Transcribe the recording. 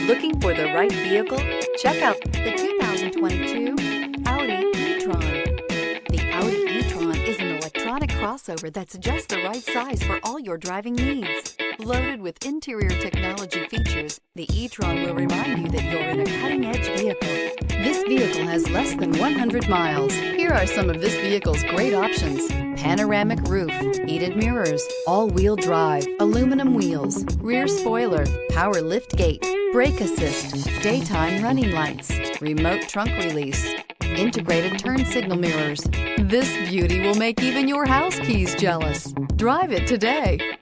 Looking for the right vehicle? Check out the 2022 Audi e-tron. The Audi e-tron is an electronic crossover that's just the right size for all your driving needs. Loaded with interior technology features, the e-tron will remind you that you're in a cutting-edge vehicle. This vehicle has less than 100 miles. Here are some of this vehicle's great options: panoramic roof, heated mirrors, all-wheel drive, aluminum wheels, rear spoiler, power liftgate, brake assist, daytime running lights, remote trunk release, integrated turn signal mirrors. This beauty will make even your house keys jealous. Drive it today.